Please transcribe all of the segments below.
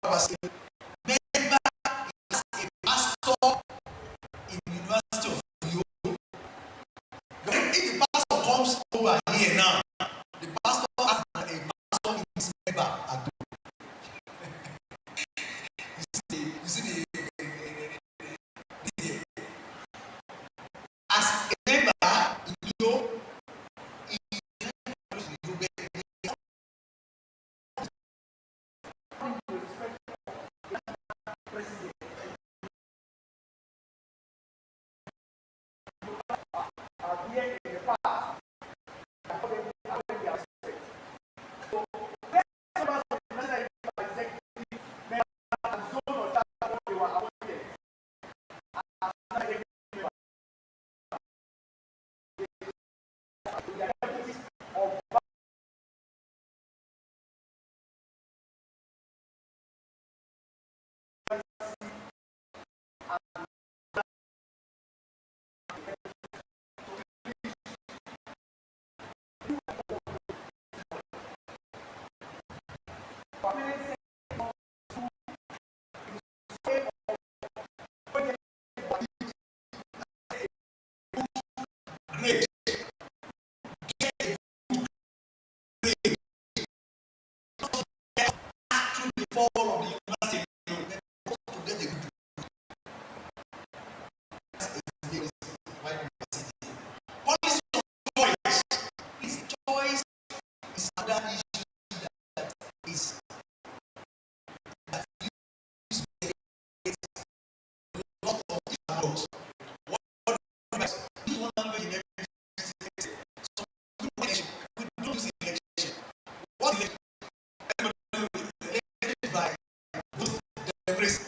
was a member, as a pastor in the University of New York. If the pastor comes over here now, the pastor has a pastor in his member at the you see the as a member, you know, great, through the fall of the university, you know, to get a good policy of choice. This choice is another issue that is that use a lot of different what this one language in every so we don't use election. What election? Elected by those democracy.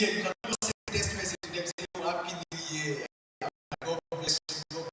You can just send text message to them saying, "Oh, Happy New Year. God bless you."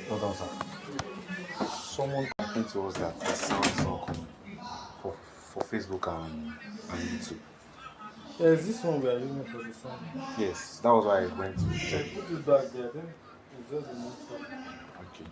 Hold on, sir. Someone complained to us that the sound is not coming for Facebook and YouTube. Yeah, is this one we are using for the sound? Yes, that was why I went to check. Put it back there, then it's just the network. Okay.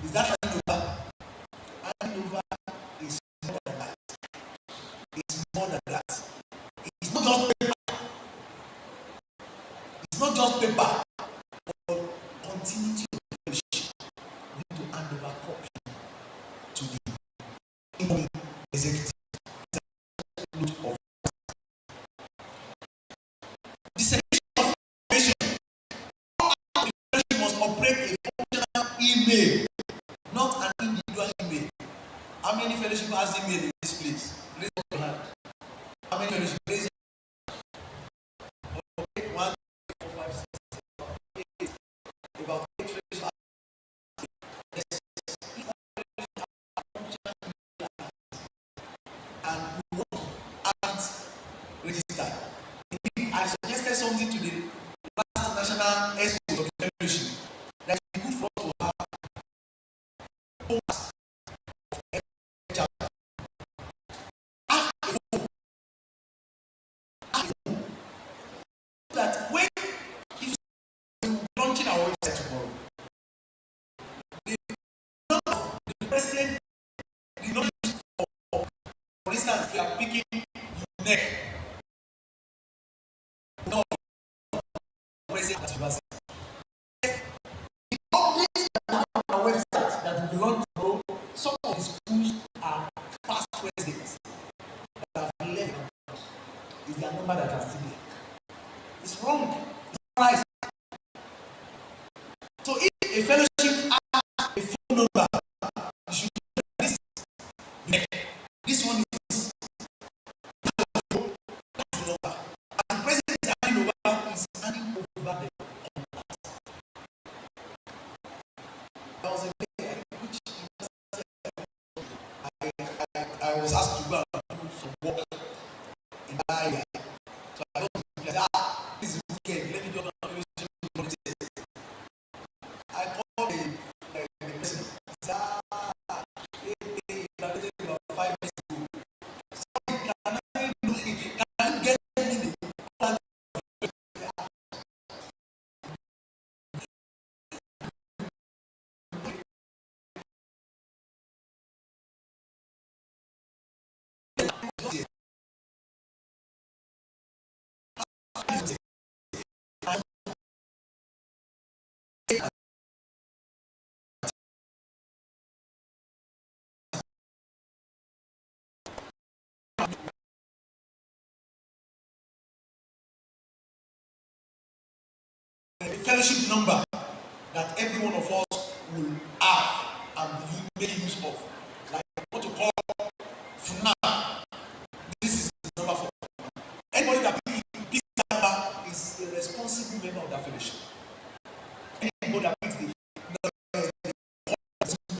Is that handover? Handover is more than that. It's not just paper. It's not just paper. But continuity of fellowship. We need to hand over copy to the executive. Of the section of information must operate a functional email, not an individual email. How many fellowship has email in this place? Raise up your hand. How many fellowship? Raise up. Okay, 1, 2, 3, 4, 5, 6, 7, 8. About 8 fellowship. Yes. And we want to act registered. I suggested something to the last national estate of the fellowship that is good for us to have number that are still there. It's wrong. It's not right. So if a fellowship has a phone number, you should know that this one is number. And the president is handing over, the there was a day which I was asked to go and do some work in that area. So I got to be like, this is wicked, let me just I called the president. He said, hey, about 5 minutes ago. Sorry, can you get me the fellowship number that every one of us will have and be making use of. Like what to call FNA. This is the number for anybody that picks this number is a responsible member of that fellowship. Anybody that picks the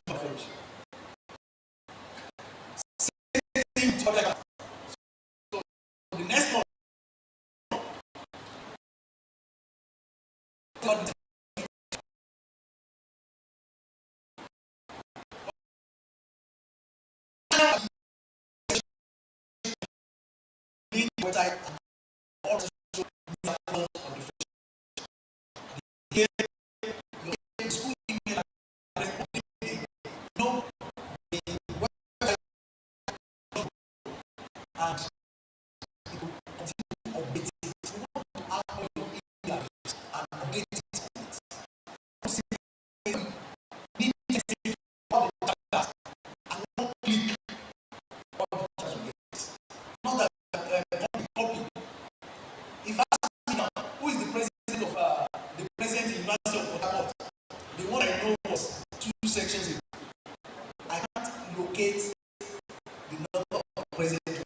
fellowship. Same thing to other. So the next one. Website and also on the here your school email address, know the website and it will continue to update it. So you want to have all your email address and update it. Need to say all the characters and one click all the characters will get. Not that copy. If I ask me now, who is the president of the present University of Port Harcourt? The one I know was 2 sections ago. I can't locate the number of president.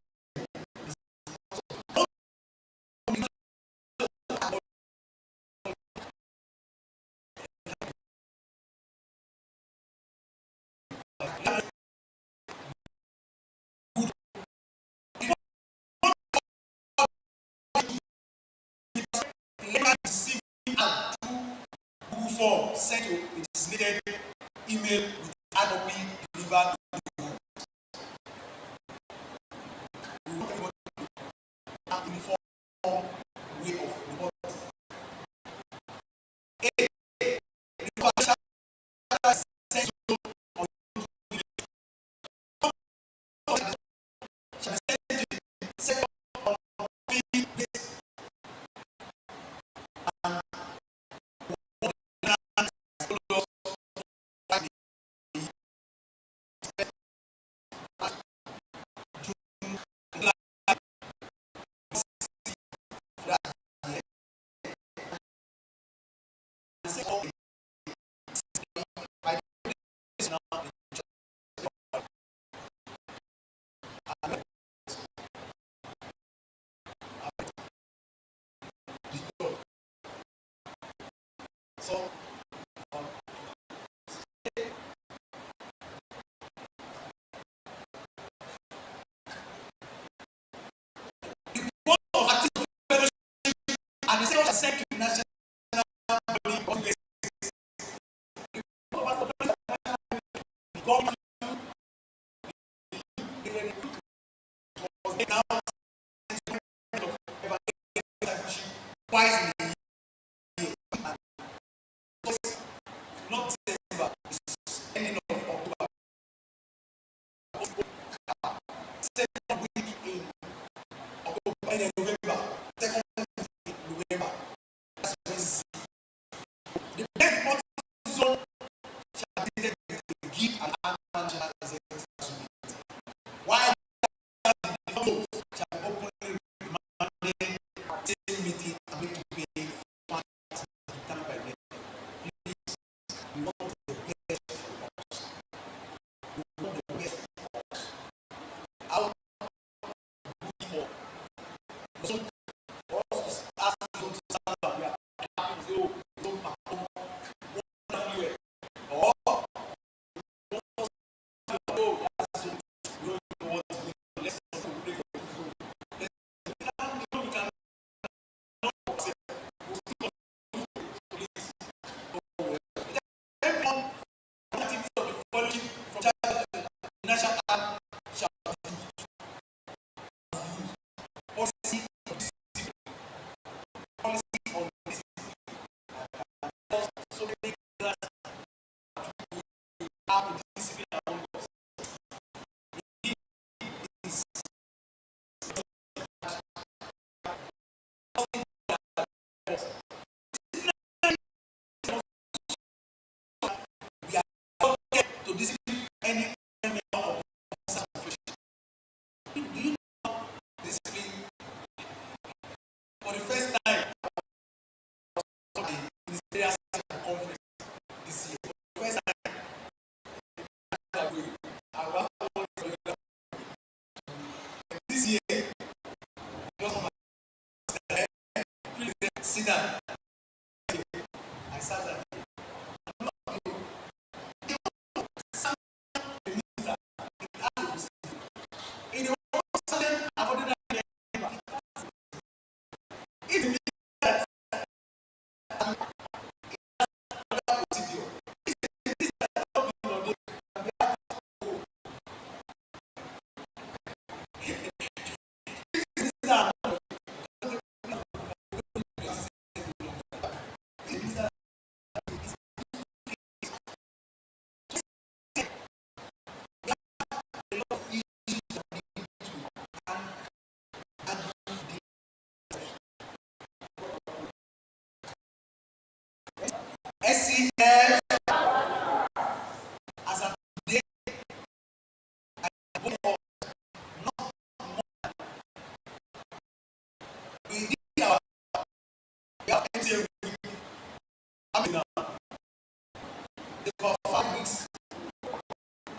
Google form sent to it is needed email with copy delivered to you. We want to have uniform way of reporting. Sent to on sent on so and the same sent to the national body government was now twice in a year. Not December, ending of October. Second week in October, in November. Second week in November. That's when the next report zone shall be dated to give an annual executive. Why the vote shall be openly demanded This year, just come and please sit down. I sat down. In the moment, I wanted to it means that SCF as a today, we did our MCF I mean, about 5 weeks.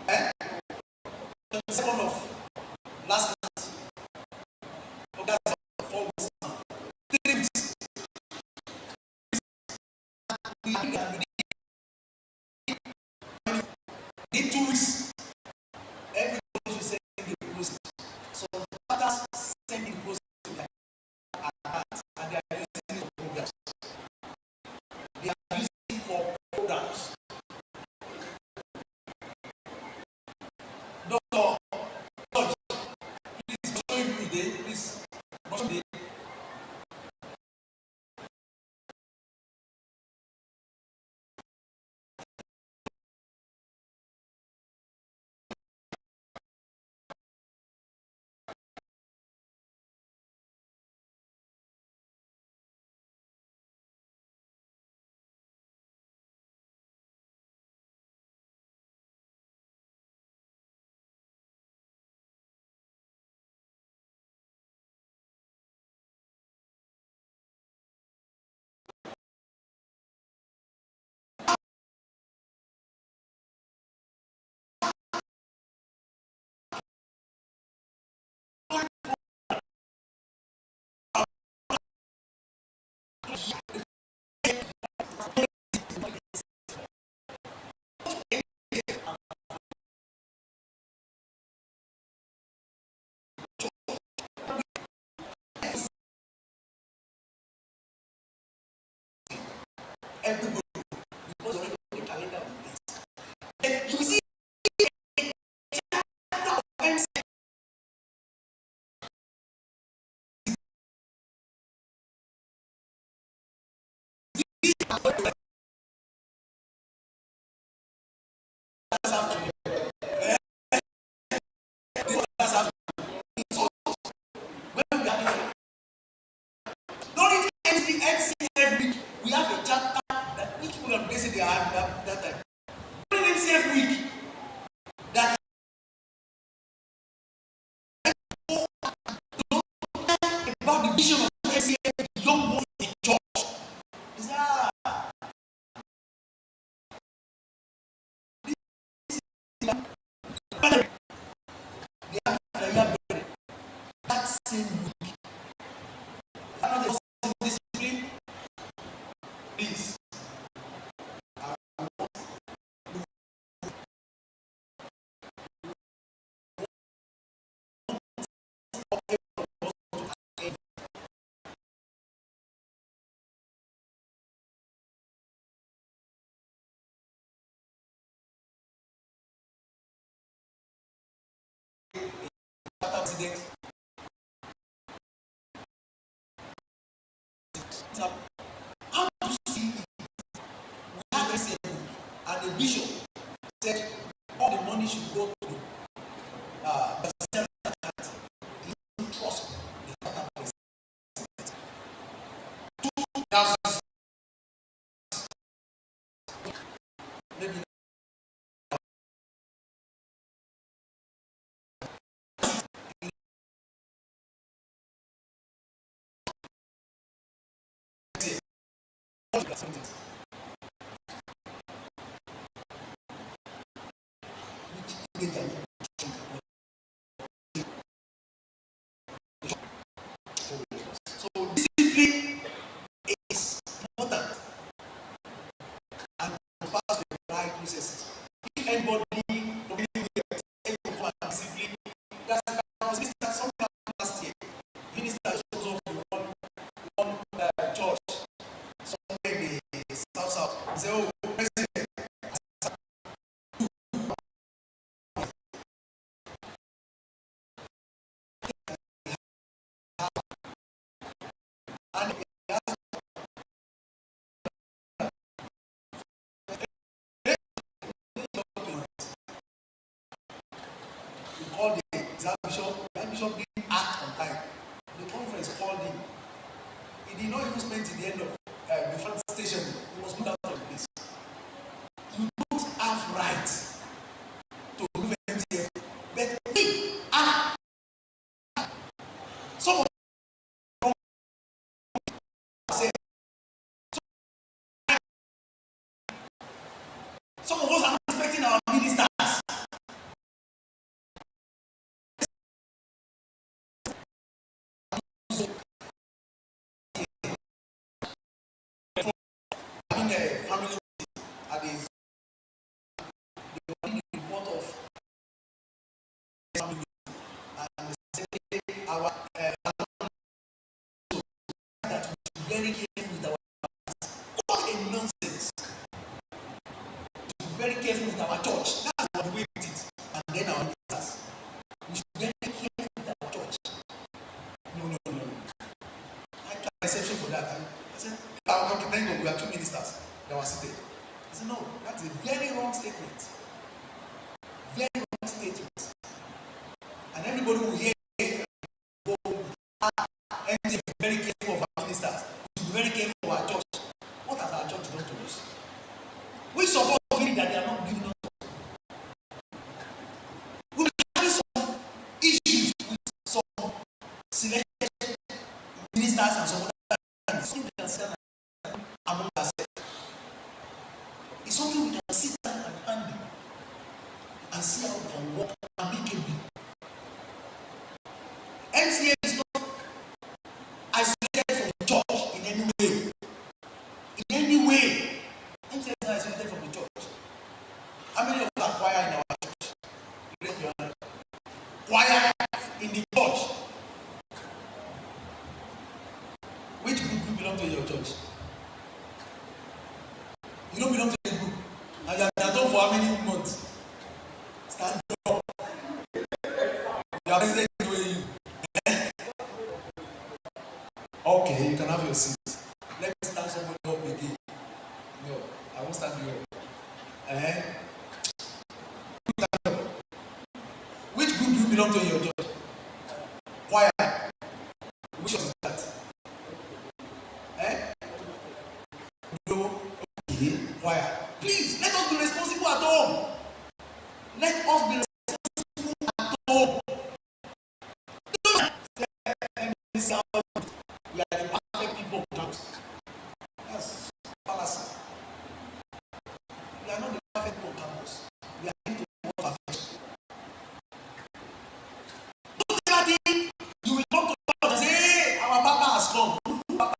Eh? The second of last month. Oh, that's 4 weeks now. 3 weeks. We did 2 weeks. Everybody should send the post. So others send the post to their account and they are using it for programs. They are using it for programs. Doctor, George, please show me the please. Show me the everybody because already the calendar with this. And you see during MCF week, we have a chapter that each one of them they have that time. During MCF week, that about the vision of MCF, the young ones in church. Is that they have that same week? Another discipline, please. President, how do you see it? We had MCF and the bishop said all the money should go to the center account. He didn't trust the database. 2,000 maybe We called the bishop didn't act on time. The conference called him. He did not even spend to the end of the front station. He was put out of the place. You don't have right to remove MTF, but we have some of them say, some of us are not respecting our ministers. Having a family at the report of family and say our that we should be very careful with our what a nonsense. To be very careful with our church. That's what we did it. And then our ministers. We should be very careful with our church. No. I got an exception for that. I said, okay, thank God we are two ministers that were seated. I said, no, that's a very wrong statement. Very wrong statement. And everybody will hear go and be very careful of our ministers. We should be very careful of our church. What has our church done to us? We support people that they are not giving us. We will have some issues with some selected ministers and some other things. Among ourselves. It's something we can sit down and handle and see how we can work amicably. MCA is not isolated from the church in any way. In any way. MCA is not isolated from the church. How many of us are choir in our church? Raise your hand. Choir in the church. Which group you belong to in your church? You don't belong to the group. And you are done for how many months? Stand up. You are president doing you. Okay, you can have your seat. Let me stand somebody up again. No, I won't stand you up. Which group do you belong to in your church? Choir. Which one is that? No. Okay. Choir. Please, let us be responsible at home. Let us be responsible at home. We are the perfect people of God. That's fallacy. We are not the perfect people of campus. We are going to work perfection. Don't ever think you will come to God and say, hey, our Papa has come. Who Papa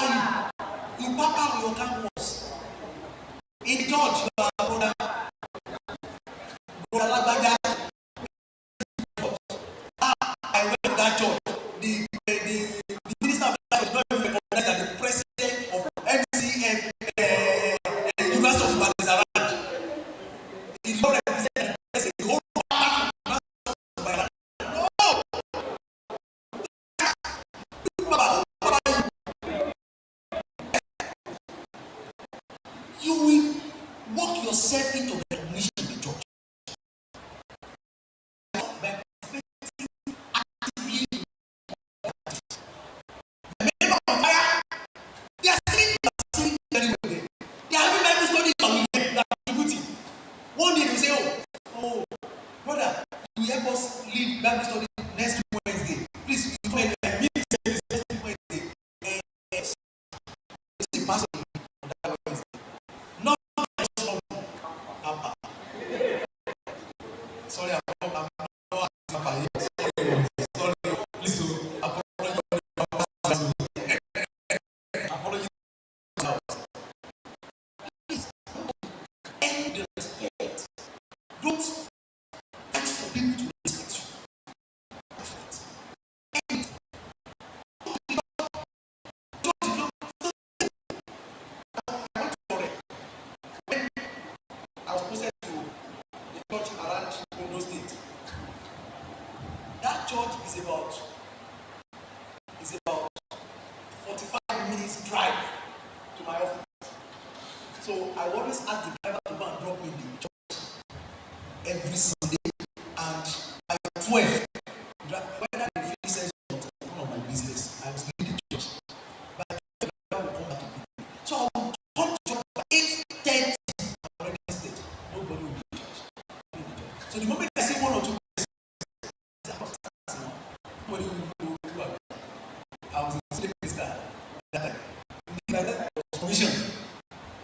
you? You Papa your campus. In church, you are brother Lagbaja. I went to that church. The minister of that church not even recognized that the president of MCF University of Ibadan is around. He did not represent the president. The whole Papa of Ibadan. No! You will work yourself into recognition in the church. By participating actively in the member of fire, they are sitting very well there. They are having Bible studies on the they are contributing. One day they say, oh, brother, you will help us lead Bible study next Wednesday. Please, you come and meet next Wednesday. Yes. This is pastor on that Wednesday. Not just from Papa. Sorry, I'm not Papa. Sorry, please do apologize. Apologize. Please, end the respect. Don't ask for people to respect you. End. When I was posted to the church around Ondo State, that church is about 45 minutes drive to my office. So I always ask the driver to go and drop me in the church. So the moment I see one or two somebody who I was a state minister that time. I was commissioned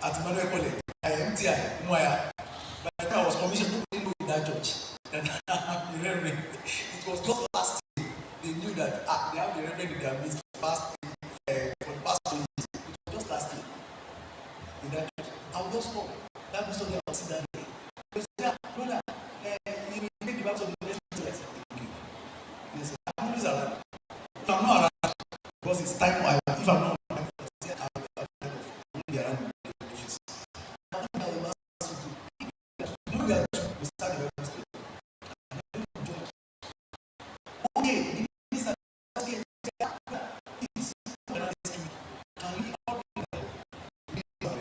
at Emmanuel College, MTI, Mwaya. By the time I was commissioned, nobody knew that church. And the reverend, it was just last year they knew that they have the reverend in their midst for the past 2 years. It was just last year in that church. I would just come. That was something I would sit down there. They would say, brother, you make the Bible of the next place. Yes, I'm always around. If I'm not around, because it's time, if I'm not around, I will be around the office. I think that will last us to do. When we are two, we start the Bible study. Okay, the minister asking, please, can we all be there?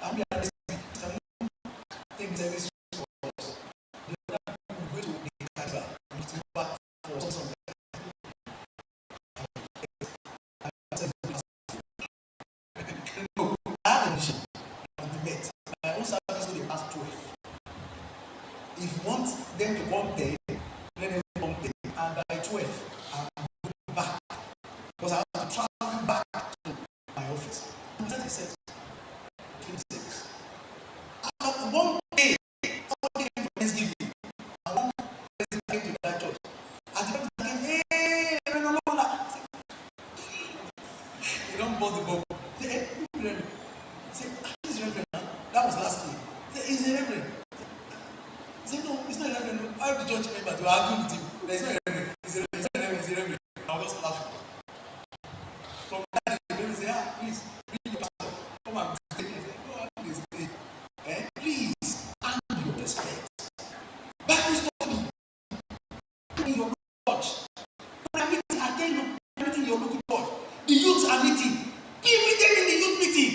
And we are this week, can you take service for us? The other people go to the Canada and to back for something. No, I have a vision and we met. My own service will pass 12. If you want them to come 10, let them come 10. And by 12, I'm going back. Because I have to travel back to my office. And that is said, 26. After one day, somebody came for Thanksgiving. And one person came to that church. At the end of the day, hey, no. They don't bust the bubble. Say, hey, who is reverend? Say, this is reverend now. That was last year. Say, is the reverend? Say, no, it's not a reverend. I have the church member to argue with him. There's no reverend. It's a reverend. It's not a reverend. It's a reverend. I'll just laugh. From that day, they say, please, read the pastor. Come and stay. No, I don't stay. Please, hand your respect. Bible study. In your church. When I meet, I tell you, everything in your local church. The youths are meeting. Be with them in the youth meeting.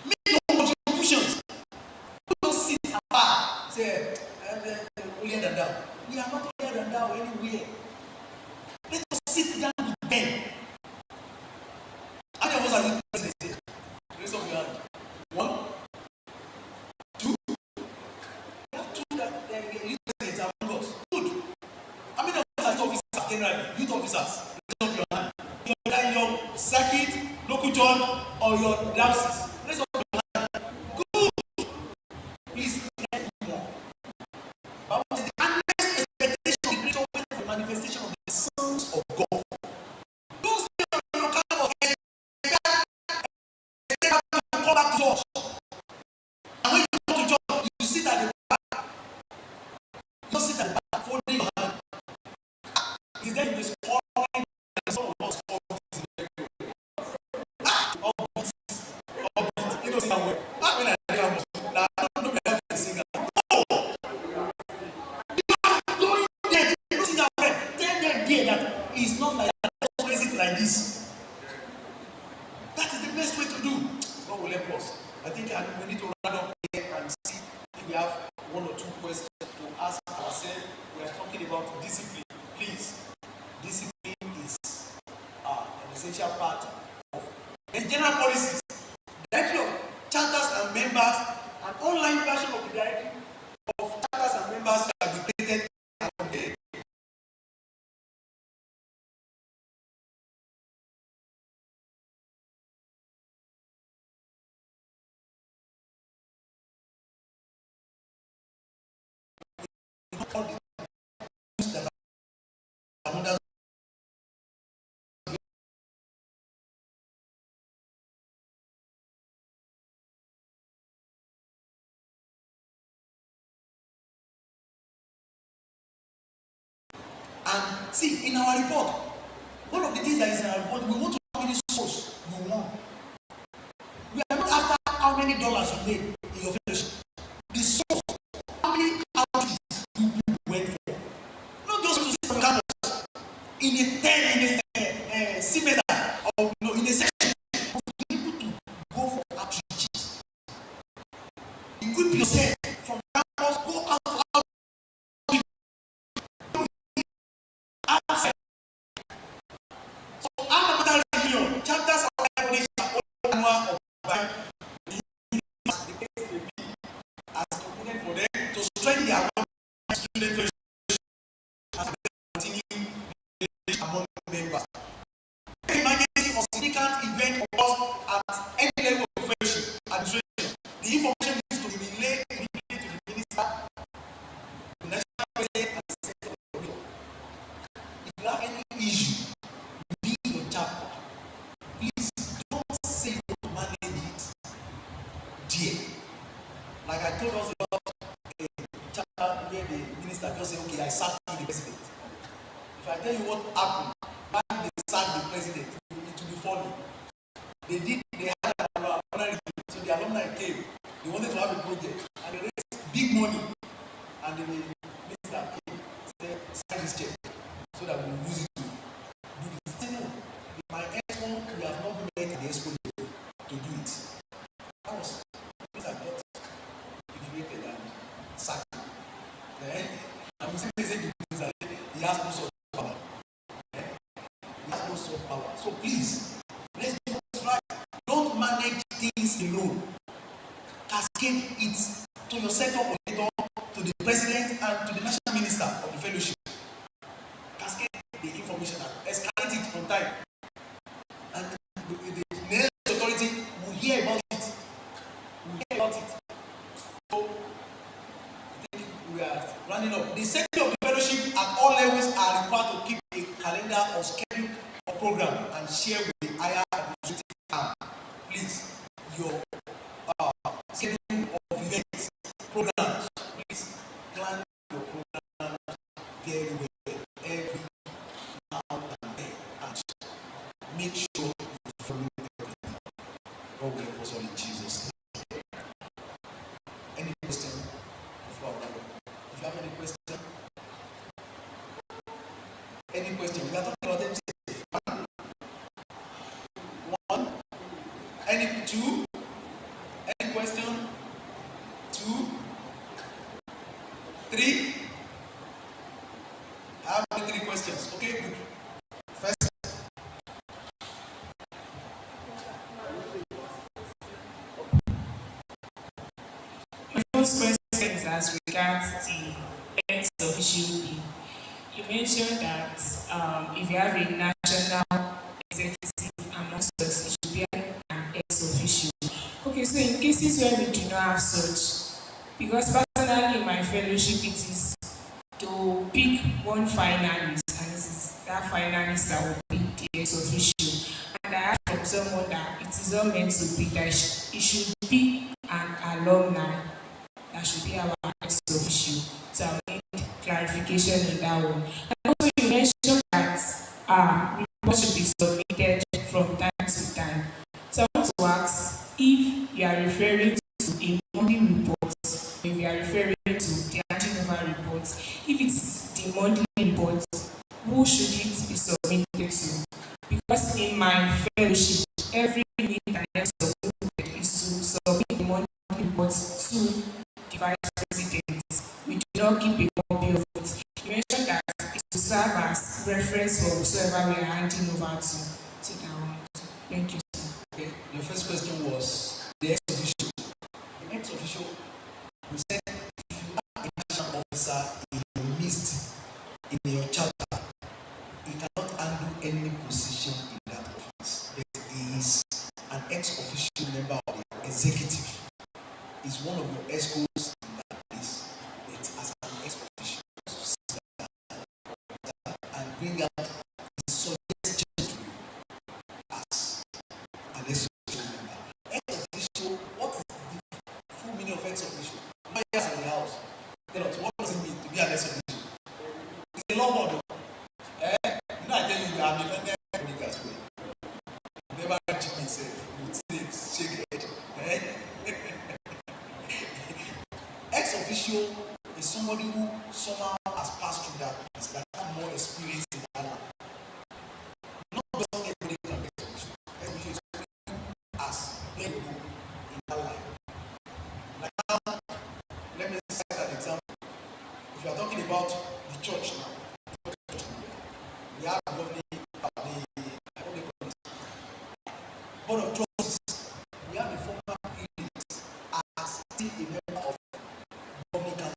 Make your contributions. Don't sit apart. Say, holier than thou. We are not holier than thou anywhere. Let us sit down with them. How many of us are youth presidents? Raise up your hand. 1, 2. We have 2 that youth presidents among us. Good. How many of us are youth officers generally? Youth officers. Raise up your hand. You're in your circuit, local church, or your diocese. Raise up your hand. Good. Please let me more. Bible says the earnest expectation of the creature wait for the manifestation of the sons of God. Don't stay on your kind of head. Stay back to come back to church. And when you come to church, you sit at the back. You don't sit at the back, folding your hand. Is there this calling and some of us call this you know, sing well. Not when I am now, I don't know whether I sing. No! You are going there, you don't sing well. Tell them there that it's not like that. Let's praise it like this. That is the best way to do. God will help us. I think we need to round up here and see if we have 1 or 2 questions to ask ourselves. We are talking about discipline. Please, discipline is an essential part of the general policies. Directory of charters and members, an online version of the directory of charters and members shall be created and there. All the things that are under and see in our report, one of the things that is in our report, we want to know how many souls you want. We are not after how many dollars you made in your fellowship. The source, how many outreaches you went for. Not just to sit on campus in a semester or in a section, but to be able to go for outreaches. Equip yourself from campus, go out for outreach. Outside. So, I'm a chapters of Bible annual of the case may be as component for them to strengthen their the national president and the senator. If you have any issue with your chapter, please don't say you don't manage it there. Like I told us about a chapter where the minister just said, okay, I sacked the president. If I tell you what happened when they sacked the president, it will be funny. They had an alumni, so the alumni came. They wanted to have a project and they raised big money. And the minister came, said, sign this check so that we will use it to do this. He said, no, in my X1, we have not met the expo to do it. That was things I got infuriated and sacked. Then, I'm saying that he has no sort of power. He has no sort of power. So please, let's do what's right. Don't manage things alone. Cascade it to your sector coordinator, to the president, and to the national minister of the fellowship. Cascade the information and escalate it on time. And the next authority will hear about it. So, I think we are running up. The secretary of the fellowship at all levels are required to keep a calendar or schedule of program and share with the higher administrative arm. Please, your schedule of events, programs, please plan your program very well every now and then and make sure you follow everything. God will help us all in Jesus' name. Any question before I wrap up? If you have any question, we are talking about them. One, any two, any question? Two, three. I have only three questions. Okay, good. First. My first question is as regards the ex officio bill. You mentioned that if you have a national executive amongst us, it should be an ex officio. Okay, so in cases where we do not have such, because personally in my fellowship it is to pick one finalist, and it is that finalist that will pick the ex officio. And I heard from someone that it is not meant to be that it should be an alumni that should be our ex officio. So I need clarification in that one. And also you mentioned that reports should be submitted from time to time. So I want to ask if you are referring to a monthly report, if you are referring to the handing over report, if it is the monthly report, who should it be submitted to? Because in my fellowship, every week and next submitted is to submit the monthly report to the vice president. We do not keep a copy of it. You mentioned that it's to serve as reference for whosoever we are handing over to that one. Thank you. Okay. Your first question was the ex officio. The ex officio, we said if you have a national officer in your midst, in your chapter, he cannot handle any position in that office. But he is an ex officio member of the executive. Is one of your escorts in that place. But as an ex officio, and bring out his suggestions to you as an ex officio member. Ex officio, what is the full meaning of ex officio? Lawyers in the house. Tell us, what does it mean to be an ex officio? It's a law model. You know, I tell you, I'm a lawyer as well. Never cheat myself. You would say, shake head. Ex officio is somebody who somehow has passed through that place, that have more experience in that line. Not just everybody can be ex officio. Ex officio is somebody who has played a role in that line. Like now, let me cite an example. If you are talking about the church now, we have the board of trustees. We have the former prelates as still a member of governing council.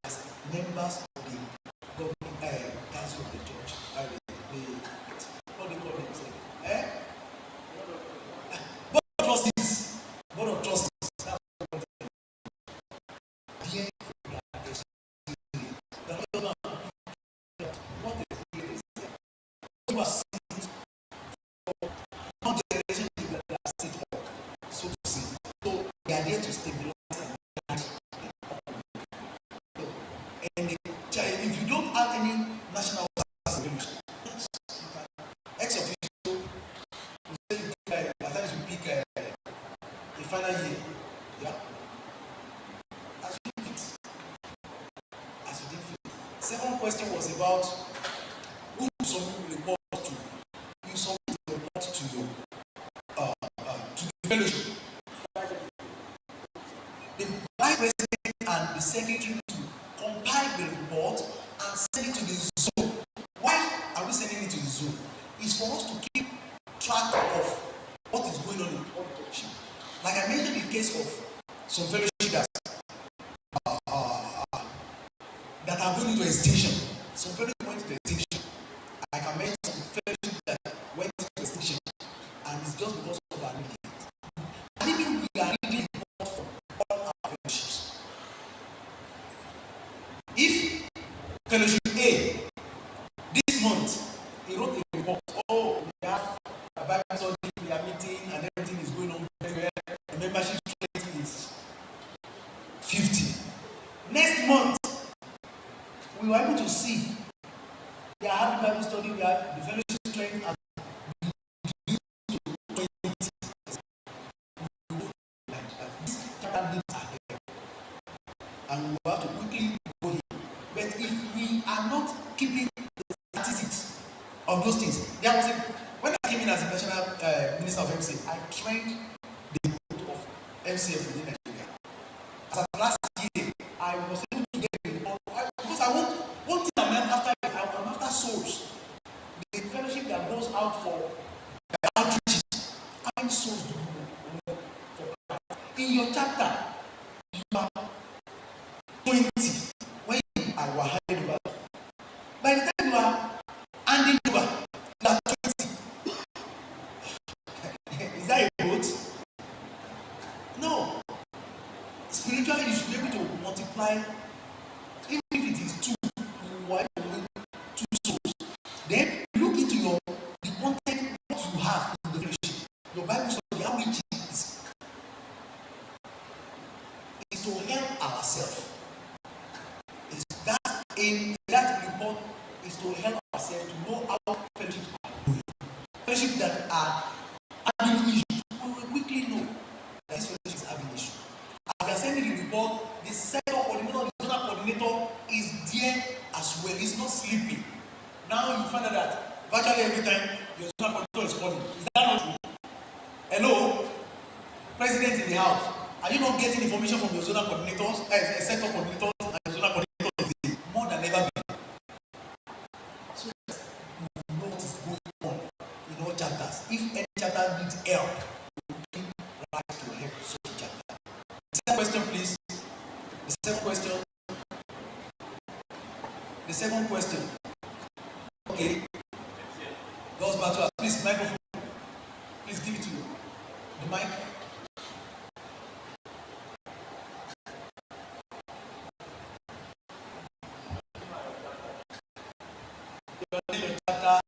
As members of the governing council of the church. What do they call themselves? Board of trustees. Board of trustees. Yeah. As you did fit. As you did fit. Second question was about who you submit report to. You submit the report to your to the fellowship. The vice president and the secretary to compile the report and send it to the zone. Why are we sending it to the zone? It's for us to keep track of what is going on in the fellowship. Like I mentioned the case of some fellowship that are going into extinction. Some fellowship went into extinction. I can mention some fellowship that went into extinction, and it's just because of our neglect. And even we are reading report from all our fellowships. If fellowship A this month he wrote a report, oh, we have a Bible study, we are meeting, and everything is going on very well. The membership strength is 50. Next month, we were able to see we are having Bible study, we have the fellowship strength and these chapter needs are there. And we have to quickly go here. But if we are not keeping the statistics of those things, there was a, when I came in as a national minister of MCF, I trained the board of MCF within Nigeria. As of last year, I was able to get the report because I want one thing I'm after souls. The fellowship that goes out for outreaches, how many souls do you want for? In your chapter, you are 20 when you are handed over. By the time you are handing over, you are 20. Is that a growth? No. Spiritually, you should be able to multiply. Even if it is 2, you are able to win 2 souls. Then look into the content what you have in the fellowship. Your Bible study, how rich it is to help ourselves. That in that report is to help ourselves to know how fellowships are doing. Fellowships that are having issues, we will quickly know that this fellowship is having issues. As we are sending the report, the sector coordinator, the zonal coordinator is there as well. He's not sleeping. Now you find out that virtually every time your zonal coordinator is calling. Is that not true? Hello? President in the house. Are you not getting information from your zonal coordinators, sector coordinators, and zonal coordinators more than ever before? So you know what is going on in all chapters. If any chapter needs help, you right to help such a chapter. The second question, please. The second question. The second question. Okay. Goes back to us. Please, microphone. Please give it to the mic.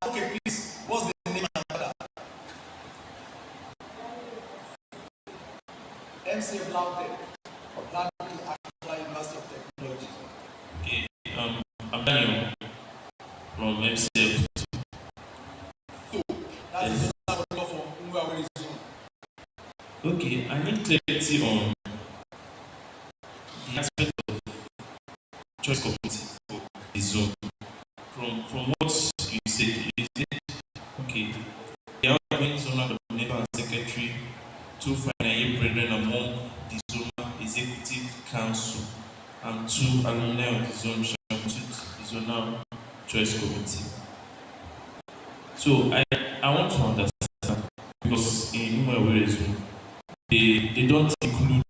Okay, please. What's the name of the chapter? MCF Lautech. Grande University of Technology. Okay, I'm Daniel from MCF. So, that is for Ngwa Zone. Okay, I need clarity on the aspect of choice committee for the zone. From what you said, is it okay? They are having zonal coordinator and secretary, 2 final year brethren among the zonal executive council, and 2 alumni of the zone shall constitute the zonal choice committee. So I want to understand, because in Umawere zone, they don't include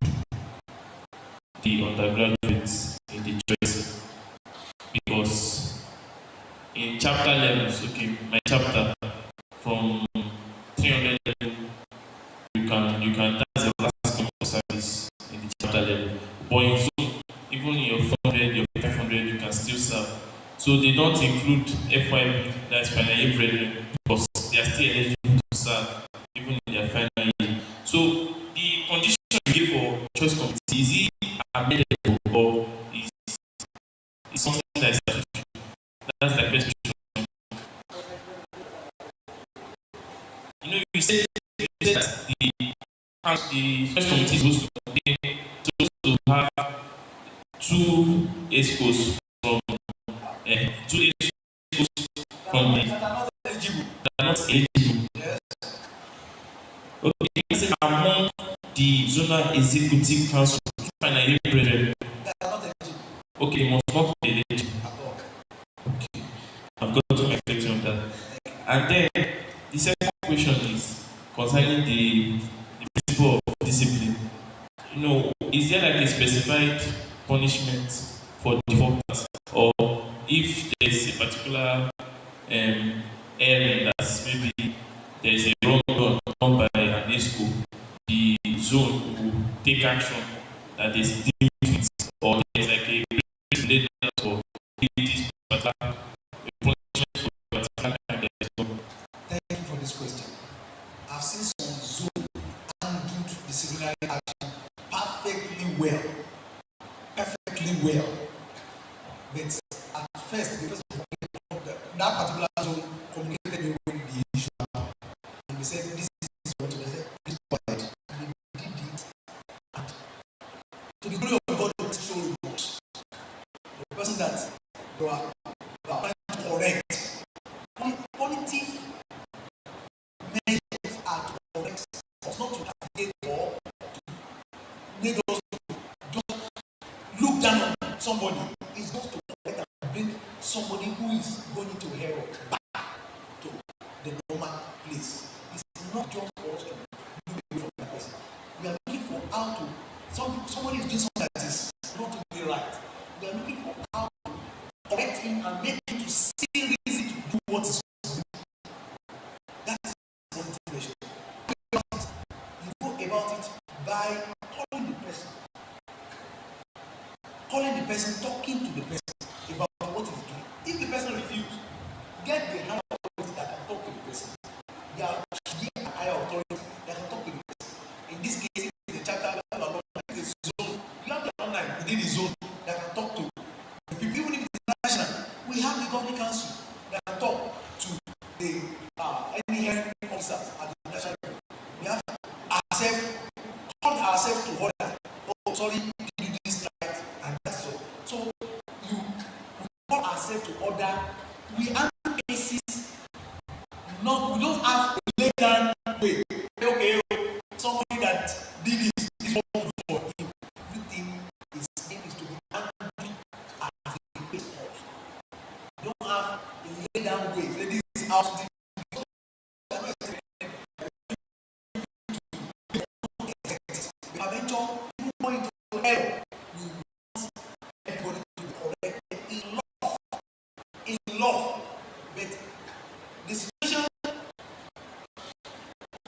the undergraduates in the choice, because in chapter levels, okay, my chapter from 300 level, you can that's the last come for service in the chapter level. But in zone, even in your 400, your 500, you can still serve. So they don't include FYP, that's final year brethren, because they are still eligible to serve even in their final year. So the condition you give for choice committee, is it available or is something that is statutory? That's the question. You know, you said that the choice committee is supposed to contain two escorts from two escorts from the that are not eligible. that are not eligible. Yes. Okay, you can say among the zonal executive council, finally, brethren. That are not eligible. Okay, must not be eligible. At all. Okay, I've got to reflect on that. And then the second question is concerning the principle of discipline. You know, is there like a specified punishment for defaulters, or if there's a particular area that's maybe there's a wrong done by an ESCO, the zone will take action that is dealing with it, or there's like a grace laid down for this particular punishment for a particular kind of zone. Thank you for this question. I've seen some zone handled disciplinary action perfectly well. Perfectly well. But at first, because that particular zone communicated me with the issue, and they said, this is what they said, this is what and they did it. And to the glory of God, it so much. The person that you are trying to correct, positive measures are to correct us, not to castigate or to make us just look down on somebody. It's not to correct and bring somebody who is going into error back to the normal place. It's not just for us to look away from that person. We are looking for how to, somebody is doing something that is not really right. We are looking for how to correct him and make him to see reason to do what is good. That is motivation. You go about it by calling the person, talking to the person about what he's doing. If the person refuses, get the higher authority that can talk to the person. There are a higher authority that can talk to the person. In this case, the chapter about the zone. You have the online within the zone that can talk to the people. Even if it's national, we have the governing council that can talk to the any hearing officers at the national level. We have ourselves called ourselves to order. Oh, sorry, you did this right, and that's all. So we call ourselves to order. We have cases. No, we don't have a lay down way. Okay, somebody that did this what we do for him. Everything is to be handled as a case of. We don't have a lay down way. Say this is how to eventually people go into error. We want everybody to be corrected in love. But the situation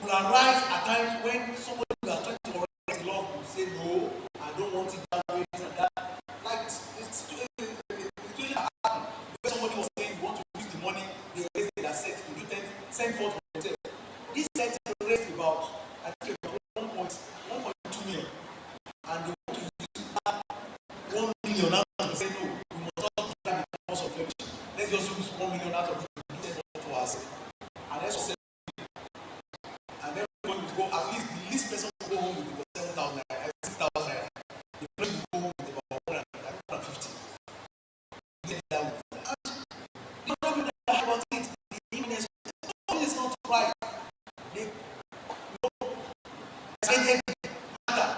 will arise at times when somebody who are trying to correct love will say, no, I don't want it that way, this and that. Like the situation happened where somebody was saying, you want to use the money, they raised the asset, you send forth for yourself. This set raised about, I think, about 1.2 million. And they want to use that 1 million out of it. Say, no, we must not do that because of fellowship. Let's just use 1 million out of it to do that for ourselves. And let's say, and then we're going to go, at least the least person will go home with about 7,000 naira, 6,000 naira. The person will go home with about 150. Get that with that. And the problem that about it, the evidence is not right. They excited matter.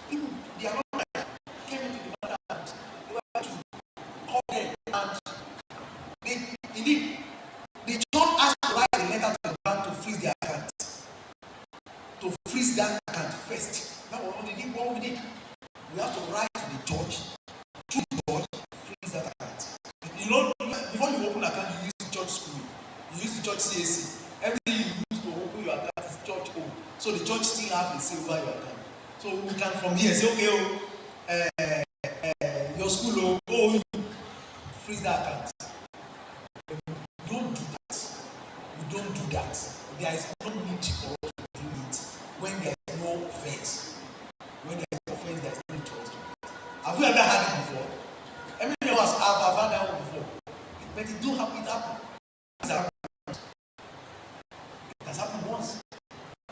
People, they are not right. Came into the matter and they were to call them and they indeed the church has to write a letter to the bank to freeze their account. To freeze that account first. That's what we did. What we did. We have to write to the church, through the church, freeze that account. You know, before you open an account, you use the church school, you use the church CAC. Everything you use to open your account is church owned. So the church still have a say over your account. So we can from here say, okay, your school, you freeze that account. We don't do that. We don't do that. There is no need for us to do it when there is no offense. When there is no offense, there is no need for us to do it. Have you ever had it before? Every of us have had that one before. But it do happen, it happens. It has happened once.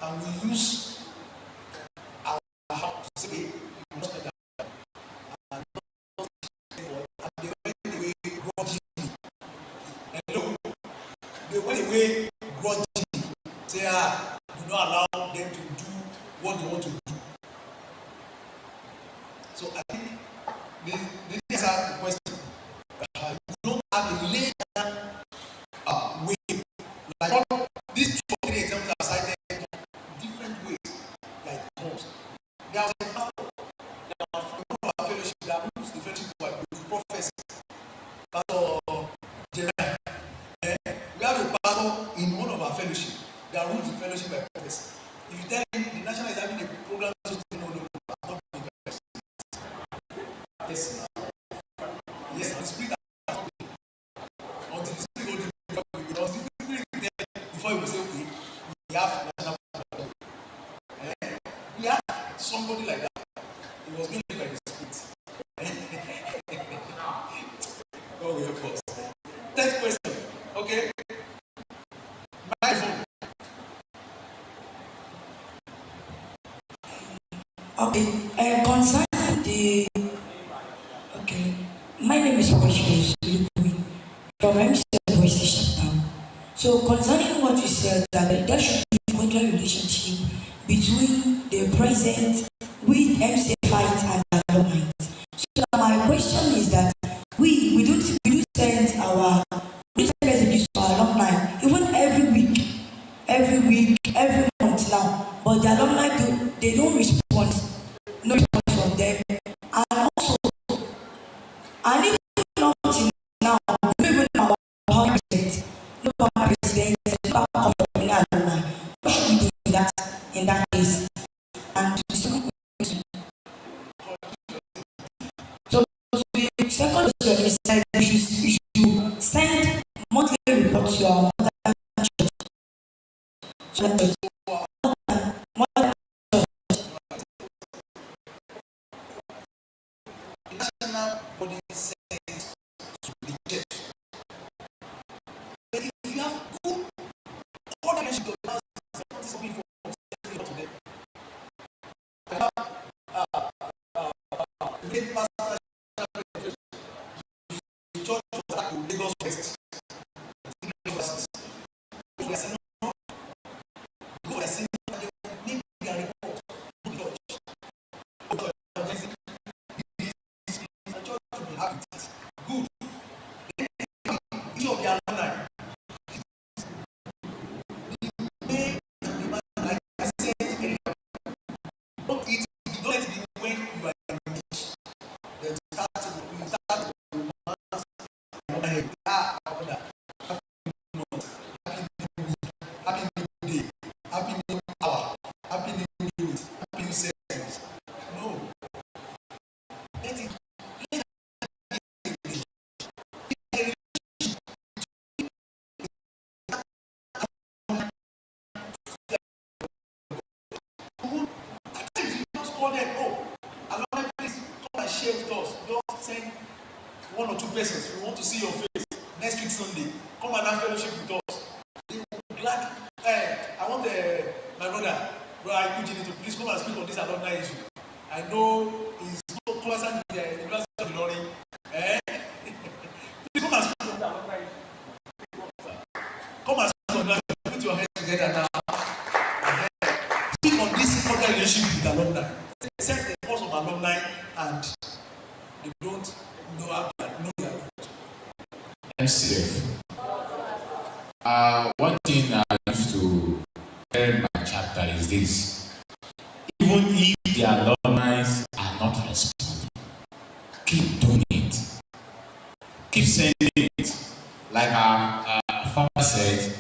And we use our house to say, we must spend that. And So I think this answer the question. We don't have a laid way. Like all these 2 or 3 examples I've cited, different ways that it comes. There was a pastor, there was one of our fellowship that moves the fellowship with prophets. Pastor Jeremiah. We have a pastor in one of our fellowship that rules the fellowship by prophets. If you tell him the national is having a program, so no, I'm not doing that. Yes, yes, the spirit until the spirit until the spirit is there before he will say, okay, we have national program. We have somebody like that. It was given by the spirit. God will help us. Third question. Okay. My phone. Okay. Concerning the okay, my name is Precious from MCL Voice Station. So concerning what you said that there should be a cordial relationship between the president with MCL fight and alumni. So my question is that we do send our messages to our alumni even every month now, but the alumni they don't respond, no response from them, and also and if not till now, we don't even know our president, no our president, no our government alumni. What should we do in that case? And the second question. So the second question is that you should send monthly reports to our mother church. So that mother National body sent to the church. But if you have good coordination to the something for to them. Great pastor the church was at Lagos West. One or two persons, we want to see your face next week Sunday. Come and have fellowship with us. They will be glad. I want my brother Eugene to please come and speak on this alumni issue. I know he's so close to the University of Glory. Please come and speak on the alumni issue. Come and speak on that. Put your hands together now. Speak on this cordial relationship with alumni. Set the course of alumni and they don't know how to know their root. MCF. One thing I used to tell my chapter is this: even if the alumni are not responding, keep doing it. Keep sending it. Like our father said,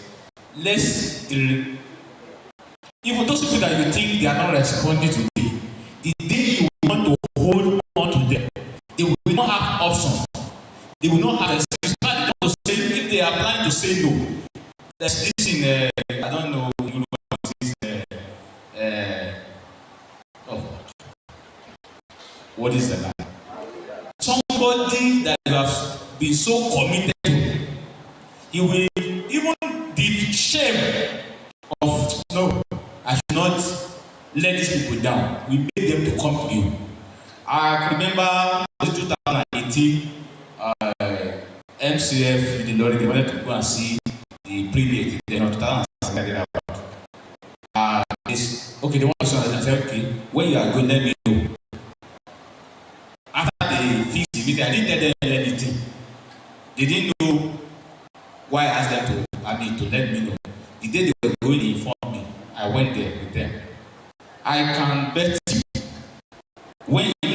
even those people that you think they are not responding today, the day you want to hold on to them, they will not have options. They will not have excuse. If they are planning to say no, there's this in I don't know. What is the line? Somebody that you have been so committed to, he will even the shame of no, I should not let these people down. We made them to come to you. I remember 2018, MCF, the Lord, they wanted to go and see the prelate. Then in 2017, okay, they want to say, I said, okay, when you are going, let me know. fix the meeting. I didn't tell them anything. They didn't know why I asked them to let me know. The day they were going to inform me, I went there with them. I can bet you, when they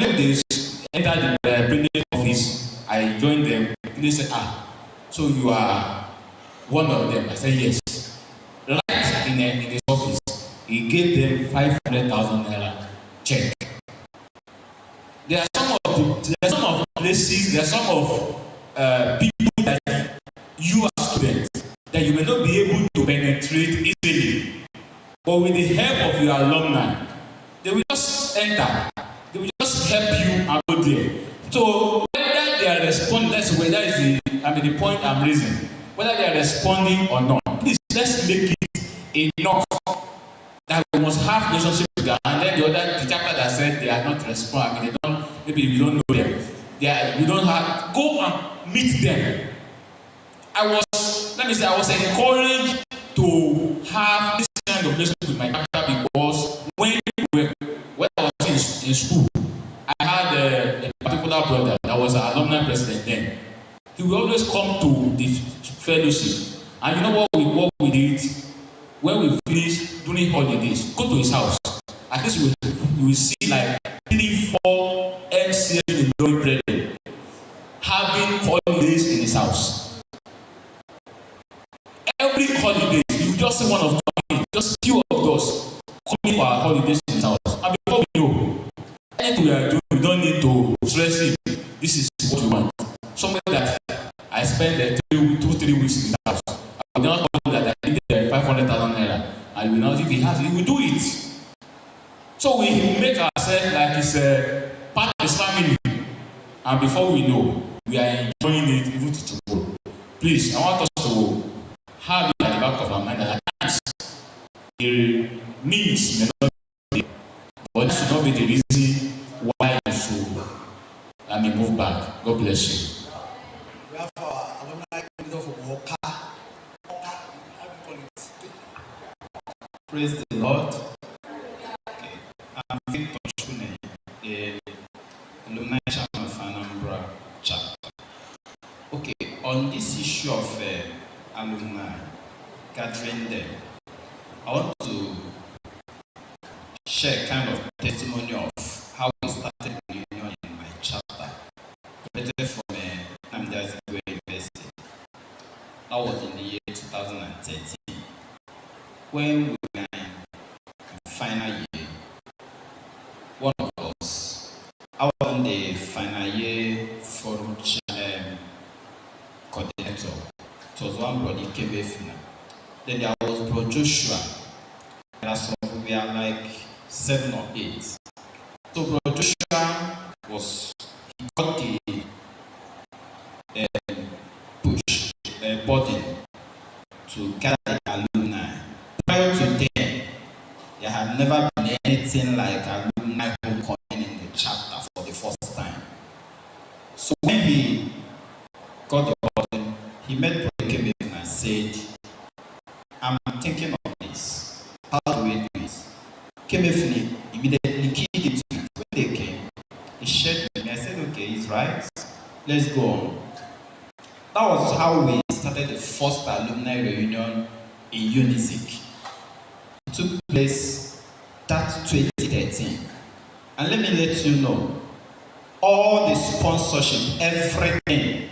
entered the president office, I joined them. They said, so you are one of them. I said, yes. Right in his office, he gave them 500,000 naira check. There are some of places, there are some of people that you are students that you may not be able to penetrate easily. But with the help of your alumni, they will just enter. They will just help you and go there. So whether they are responding, that is the point I'm raising. Whether they are responding or not, please let's make it enough that we must have relationship with them. And then the chapter that said they are not responding. Maybe we don't know them. We don't have. Go and meet them. I was encouraged to have this kind of relationship with my chapter because when I was in school, I had a particular brother that was an alumni president then. He would always come to the fellowship, and you know what we did when we finish during holidays, go to his house. At least we will see like 3-4 MCs in the brethren having holidays in his house. Every holiday, you just see one of them, just few of those coming for our holidays in his house. And before we know, anything we are doing, we don't need to stress it. This is what we want. Somebody that I spent 2-3 weeks in his house. I will not tell you that I need 500,000 naira. And you know, if he has it, he will do it. So we make ourselves like it's a part of his family. And before we know, we are enjoying it even to tomorrow. Please, I want us to have it at the back of our mind that at times the means may not be, but it should not be the reason why you should move back. God bless you. We have our alumni for Walker. Praise the Lord. Okay. I'm Victor Shune, the alumni chairman of Anambra chapter. Okay, on this issue of alumni gathering them, I want to share kind of testimony of how we started the union in my chapter. Graduated from Namdi University. That was in the year 2013. When we were in final year, one of us, I was in the final year forum coordinator. It was one brother came with me. Then there was Bro Joshua. And we are like 7 or 8. So Bro Joshua he got the burden to gather the alumni. Prior to then, there had never been anything like alumni homecoming in the chapter for the first time. So when he got the burden, he met Brother Kevin and said, I'm thinking of this. How do we do it? Kevin immediately keyed it to me. When they came, he shared with me. I said, okay, he's right. Let's go on. That was how we started the first alumni reunion in Unizik. It took place that 2013. And let me let you know, all the sponsorship, everything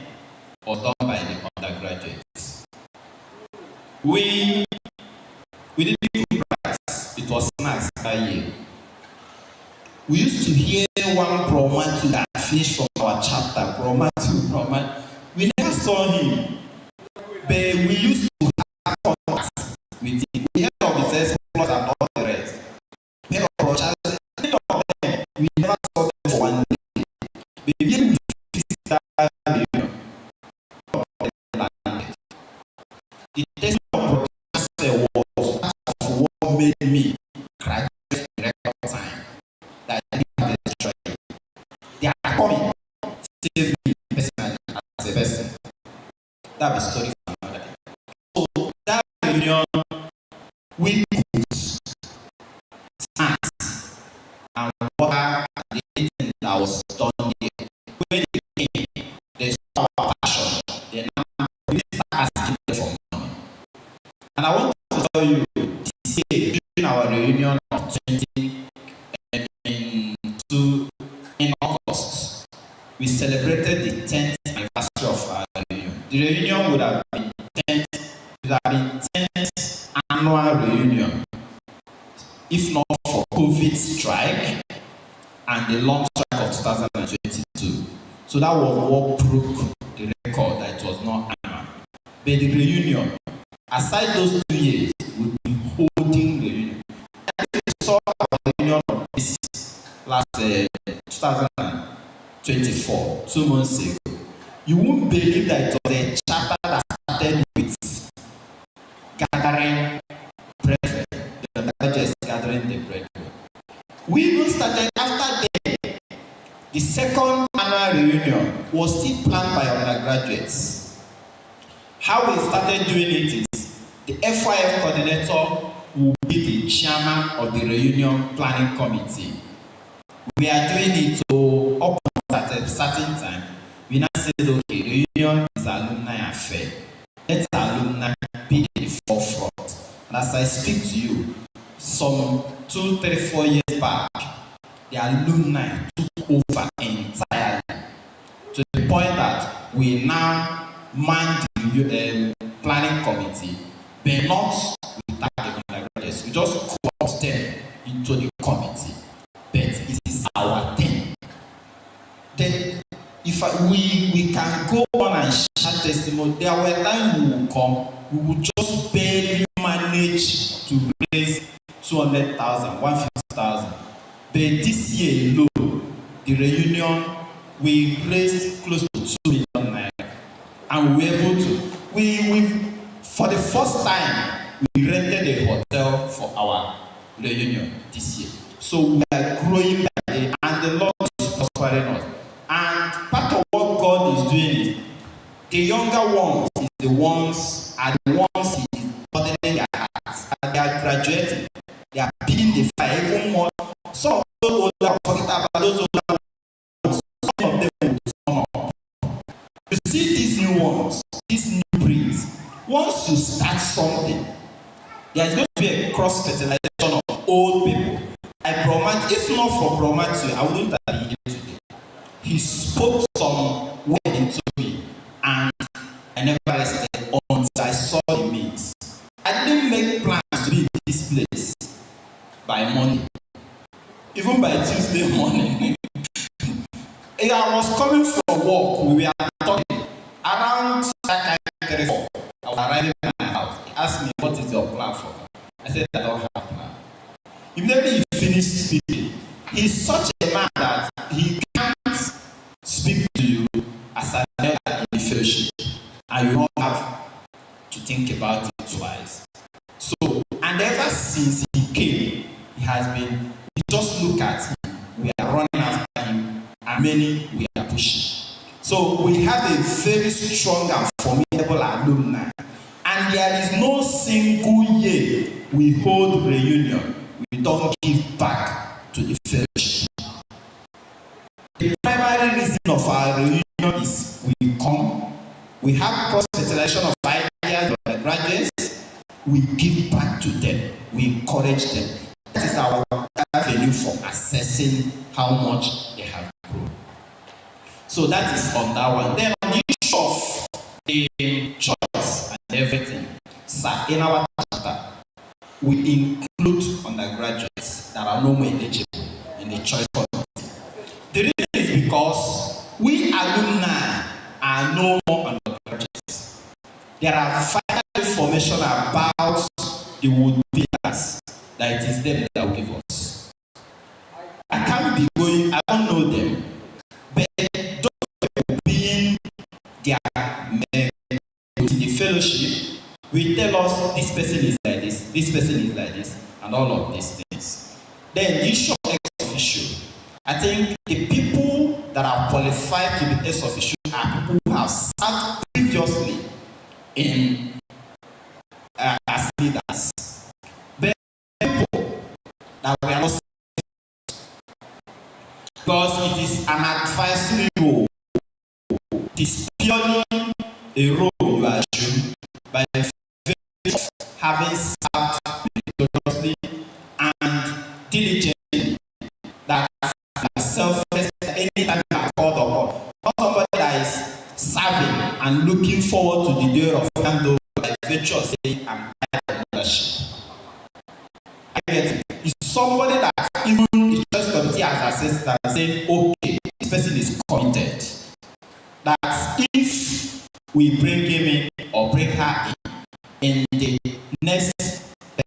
was done by the undergraduates. We didn't do price, it was snacks that year. We used to hear one Brahman that finished from our chapter, Brahman. We never saw him, but we used to have contact with him. We heard of his exploits and all the rest. We heard of Charles. Many of them, we never saw them for one day. But when we visited that reunion, the testimony of Brother was part of what made me graduate in record time. That I didn't have a strike. They are coming, save me personally as a person. That's a story for another day. So that reunion, we cooked snacks and water and anything that was done there. When they we celebrated the 10th anniversary of our reunion. The reunion would have been 10th annual reunion, if not for COVID strike and the long strike of 2022. So that was what broke the record that it was not annual. But the reunion, aside those 2 years, we've been holding the reunion. And if you saw our reunion of this last 2024, 2 months ago, you won't believe that it was a chapter that started with gathering brethren, the undergraduates gathering the brethren. We even started after the second annual reunion was still planned by undergraduates. How we started doing it is the FYF coordinator will be the chairman of the reunion planning committee. We are doing it to up at a certain time. We now said, okay, reunion is alumni affair. Let alumni be in the forefront. And as I speak to you, some 2, 3, 4 years back, the alumni took over entirely to the point that we now man the planning committee, but not without the undergraduates. We just co-opt them into the committee, but it is our thing. Then, if we can go on and share testimony, there were times we will come, we will just barely manage to raise 200,000, 150,000. But this year alone, the reunion, we raised close to 2 million naira. And we were able to, we for the first time, we rented a hotel for our reunion this year. So we are growing by day, and the Lord is prospering us. And part of what God is doing is, the younger ones are the ones He is burdening their hearts. And they are graduating. They are building the fire even more. Some of those older, forget about those older ones. Some of them will come up. You see these new ones, these new breeds. Once you start something, there is going to be a cross-fertilization of old people. I promise, if not for Promatthew, I wouldn't have been here today. He spoke some word into me, and I never rested until I saw the means. I didn't make plans to be in this place by morning, even by Tuesday morning. I was coming from work, we were talking around 3:34. I was arriving at my house. He asked me, what is your plan for me? I said, I don't have a plan. Immediately he finished speaking. He's such a man that he can't speak to you as an elder in the fellowship, and you don't have to think about it twice. So, and ever since he came, he has been, we just look at him, we are running after him, and many we are pushing. So we have a very strong and formidable alumni, and there is no single year we hold reunion we don't give back to the fellowship. The primary reason of our reunion is we come, we have cross-fertilization of ideas of the graduates, we give back to them, we encourage them. That is our avenue for assessing how much they have grown. So that is on that one. Then on the issue of the choice and everything, sir, in our chapter, we include undergraduates that are no more eligible in the choice committee. The reason is because we alumni are no more undergraduates. There are vital information about the would-be-leaders that it is them that will give us. I can't be going, I don't know them, but those people being their in the fellowship will tell us this person is like this person is like this, and all of these things. Then the issue of ex officio, I think the people that are qualified to be ex officio are people who have served previously in as leaders. But people that we are not, because it is an advisory role. It is purely a role you assume by the fact of having served rigorously and diligently, that selfless anytime you are called upon. looking forward to the day of freedom, like virtue of saying, I'm tired of leadership. I get it. It's somebody that even the church committee has assessed and said, okay, this person is committed. That if we bring him in or bring her in the next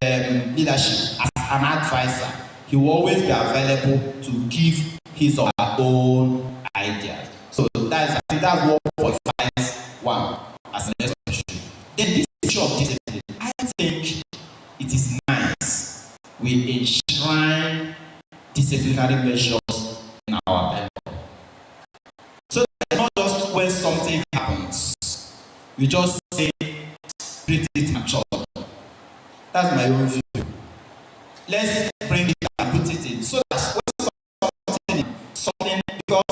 leadership as an advisor, he will always be available to give his or her own ideas. So I think that's 1.51 as an expression. Then this issue of discipline, I think it is nice we enshrine disciplinary measures in our Bible. So that not just when something happens, we just say, treat it mature. That's my own view. Let's bring it and put it in. So that when something because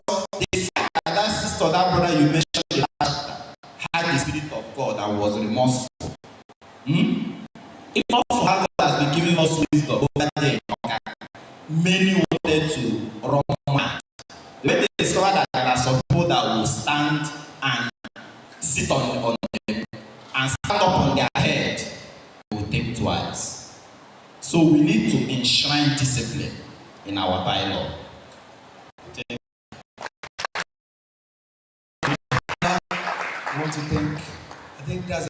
the fact that that sister, that brother you mentioned had the Spirit of God and was remorseful. If not for how God has been giving us wisdom over there, many wanted to run mad. When they discover that there are some people that will stand and sit on them and stand up on their head, they will think twice. So we need to enshrine discipline in our bylaw. I want to thank, I think that's